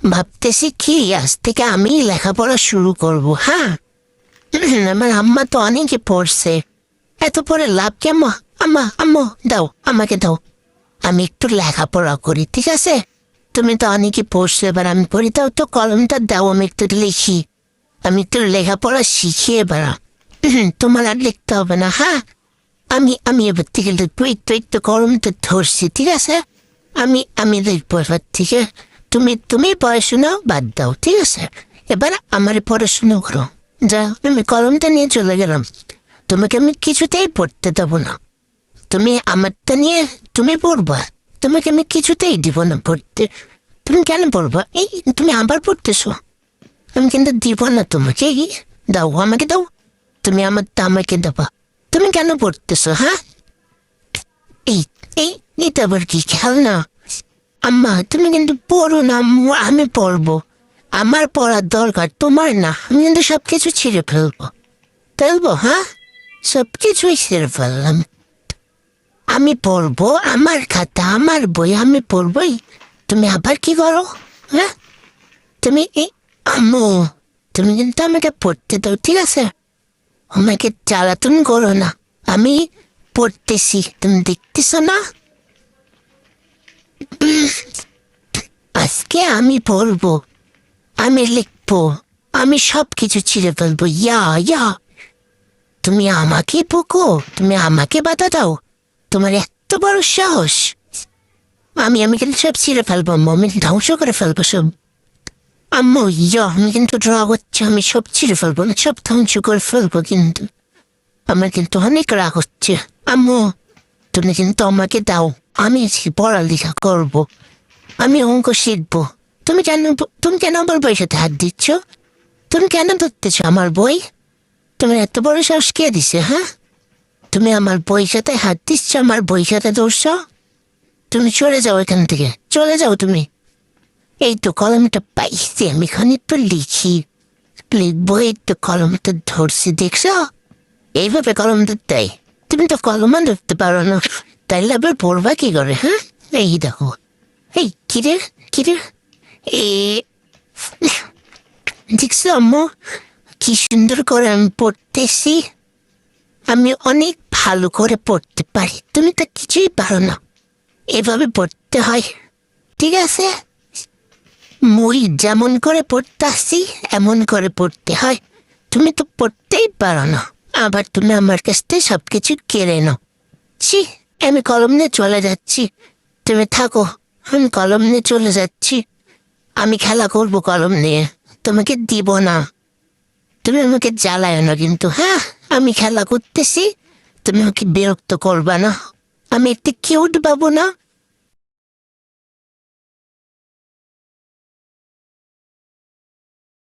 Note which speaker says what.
Speaker 1: ভাবতেছি কি আজ থেকে আমি লেখাপড়া শুরু করব। হ্যাঁ, আমার আম্মা তো অনেকে পড়ছে, এত পরে লাভ কি আম্মা? আম্মা আম্মু দাও, আমাকে দাও, আমি একটু লেখাপড়া করি, ঠিক আছে? তুমি তো অনেকে পড়ছো, এবার আমি পড়ি, দাও তো কলমটা দাও, আমি একটু লিখি, আমি একটু লেখাপড়া শিখি এবার। তোমার আর লিখতে হবে না। হ্যাঁ, আমি আমি এবার থেকে লিখবো, একটু একটু কলমটা ধরছি, ঠিক আছে? আমি লিখবো এবার থেকে। তুমি পড়াশোনা বাদ দাও, ঠিক আছে? এবার আমার পড়াশোনা করো। যা, আমি কলমটা নিয়ে চলে গেলাম, তোমাকে আমি কিছুতেই পড়তে দেবো না। তুমি আমারটা নিয়ে তুমি পড়বা, তোমাকে আমি কিছুতেই দিব না পড়তে। তুমি কেন পড়বা? এই তুমি আবার পড়তেছো, আমি কিন্তু দিব না তোমাকে। দাও, আমাকে দাও, তুমি আমারটা আমাকে দেবা। তুমি কেন পড়তেছো? হ্যাঁ, এই এই এটা আবার কি খেয়াল না? আম্মা তুমি কিন্তু পড়ো না, আম্মু, আমি পড়বো, আমার পড়ার দরকার, তোমার না। আমি কিন্তু সবকিছু ছিঁড়ে ফেলবো। হ্যাঁ, সবকিছুই ছিঁড়ে ফেললাম। আমি পড়বো, আমার খাতা, আমার বই, আমি পড়বই। তুমি আবার কি করো? হ্যাঁ, তুমি আম্মু, তুমি কিন্তু আমাকে পড়তে দাও, ঠিক আছে? আমাকে জ্বালাতন করো না, আমি পড়তেছি, তুমি দেখতেছ না? আজকে আমি পড়বো, আমি লিখবো, আমি সব কিছু ছিঁড়ে ফেলবো। ইয়া, তুমি আমাকে বকো, তুমি আমাকে বাধা দাও, তোমার এত বড় সাহস! আমি কিন্তু সব ছিঁড়ে ফেলবো আম্মু, আমি ধ্বংস করে ফেলবো সব। আম্মু আমি কিন্তু ড্র হচ্ছে, আমি সব ছিঁড়ে ফেলবো না, সব ধ্বংস করে ফেলবো কিন্তু। আমার কিন্তু অনেক রাগ হচ্ছে। আম্মু তুমি কিন্তু আমাকে দাও, আমি পড়ালেখা করবো, আমি অঙ্ক শিখবো। তুমি কেন আমার বইয়ের সাথে হাত দিচ্ছ? তুমি কেন ধরতেছ আমার বই? তোমার এত বড় সাহস কে দিছে? হ্যাঁ, তুমি আমার বইয়ের সাথে হাত দিচ্ছ, আমার বইয়ের সাথে ধরছ? তুমি চলে যাও এখান থেকে, চলে যাও তুমি। এই তো কলমটা পাইছি, আমি খানিক তো লিখবো, এই তো কলমটা ধরছি, দেখছ? এইভাবে কলমটা দেয়। তুমি তো কলমা ধরতে পারো না, তাইলে আবার পড়বা কি করে? হ্যাঁ, এই দেখো, এই কিরে এ দেখছো আম্মু, কি সুন্দর করে আমি পড়তেছি। আমি অনেক ভালো করে পড়তে পারি, তুমি তো কিছুই পারো না। এভাবে পড়তে হয়, ঠিক আছে? মই যেমন করে পড়তেছি এমন করে পড়তে হয়। তুমি তো পড়তেই পারো না, আবার তুমি আমার কাছ থেকে সবকিছু কেড়ে নাও। ছি, আমি কলম নিয়ে চলে যাচ্ছি, তুমি থাকো, আমি কলম নিয়ে চলে যাচ্ছি। আমি খেলা করবো কলম নিয়ে, তোমাকে দিব না। তুমি আমাকে জ্বালায় না কিন্তু। হ্যাঁ, আমি খেলা করতেছি, তুমি আমাকে বিরক্ত করবা না। আমি একটু কিউট পাবো না?